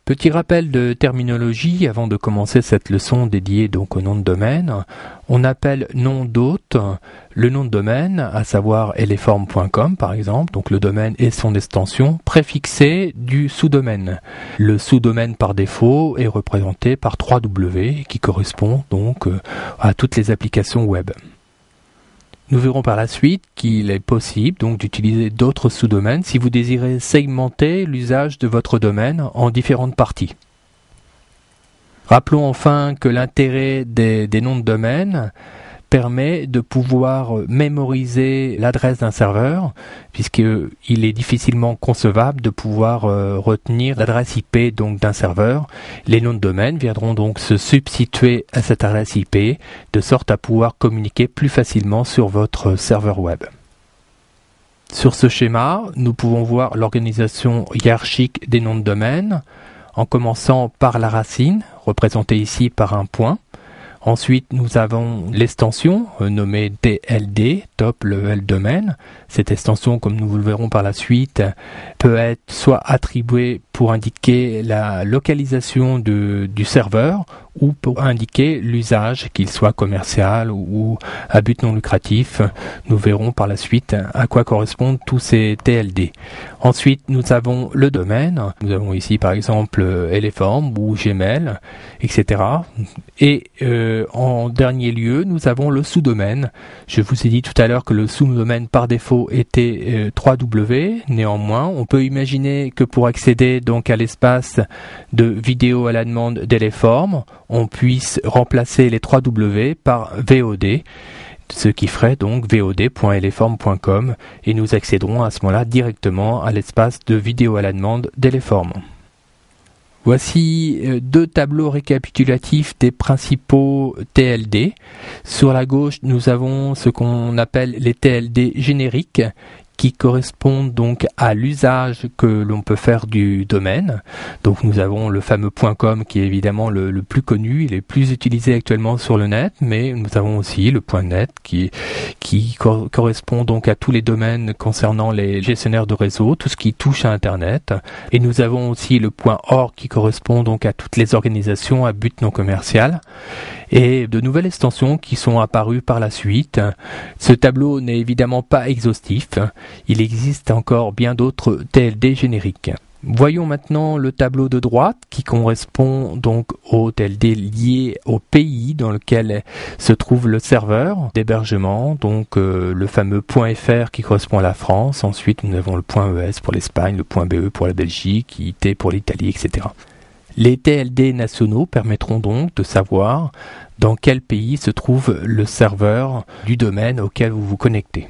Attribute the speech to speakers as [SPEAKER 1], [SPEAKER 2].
[SPEAKER 1] Petit rappel de terminologie avant de commencer cette leçon dédiée donc au nom de domaine. On appelle nom d'hôte le nom de domaine, à savoir eleform.com par exemple, donc le domaine et son extension, préfixé du sous-domaine. Le sous-domaine par défaut est représenté par 3W qui correspond donc à toutes les applications web. Nous verrons par la suite qu'il est possible donc d'utiliser d'autres sous-domaines si vous désirez segmenter l'usage de votre domaine en différentes parties. Rappelons enfin que l'intérêt des noms de domaine permet de pouvoir mémoriser l'adresse d'un serveur, puisqu'il est difficilement concevable de pouvoir retenir l'adresse IP donc d'un serveur. Les noms de domaine viendront donc se substituer à cette adresse IP, de sorte à pouvoir communiquer plus facilement sur votre serveur web. Sur ce schéma, nous pouvons voir l'organisation hiérarchique des noms de domaine, en commençant par la racine, représentée ici par un point. Ensuite, nous avons l'extension nommée TLD, Top Level Domain. Cette extension, comme nous le verrons par la suite, peut être soit attribuée pour indiquer la localisation du serveur ou pour indiquer l'usage, qu'il soit commercial ou à but non lucratif. Nous verrons par la suite à quoi correspondent tous ces TLD. Ensuite, nous avons le domaine. Nous avons ici par exemple Eleform ou Gmail, etc. Et en dernier lieu, nous avons le sous-domaine. Je vous ai dit tout à l'heure que le sous-domaine par défaut était 3W. Néanmoins, on peut imaginer que pour accéder donc à l'espace de vidéo à la demande d'Eleform, on puisse remplacer les 3W par VOD, ce qui ferait donc vod.eleform.com, et nous accéderons à ce moment-là directement à l'espace de vidéo à la demande d'Eleform. Voici deux tableaux récapitulatifs des principaux TLD. Sur la gauche, nous avons ce qu'on appelle les TLD génériques, qui correspondent donc à l'usage que l'on peut faire du domaine. Donc nous avons le fameux .com qui est évidemment le plus connu, il est plus utilisé actuellement sur le net, mais nous avons aussi le .net qui correspond donc à tous les domaines concernant les gestionnaires de réseau, tout ce qui touche à Internet. Et nous avons aussi le .org qui correspond donc à toutes les organisations à but non commercial. Et de nouvelles extensions qui sont apparues par la suite. Ce tableau n'est évidemment pas exhaustif. Il existe encore bien d'autres TLD génériques. Voyons maintenant le tableau de droite qui correspond donc au TLD lié au pays dans lequel se trouve le serveur d'hébergement, donc le fameux .fr qui correspond à la France. Ensuite, nous avons le .es pour l'Espagne, le .be pour la Belgique, IT pour l'Italie, etc. Les TLD nationaux permettront donc de savoir dans quel pays se trouve le serveur du domaine auquel vous vous connectez.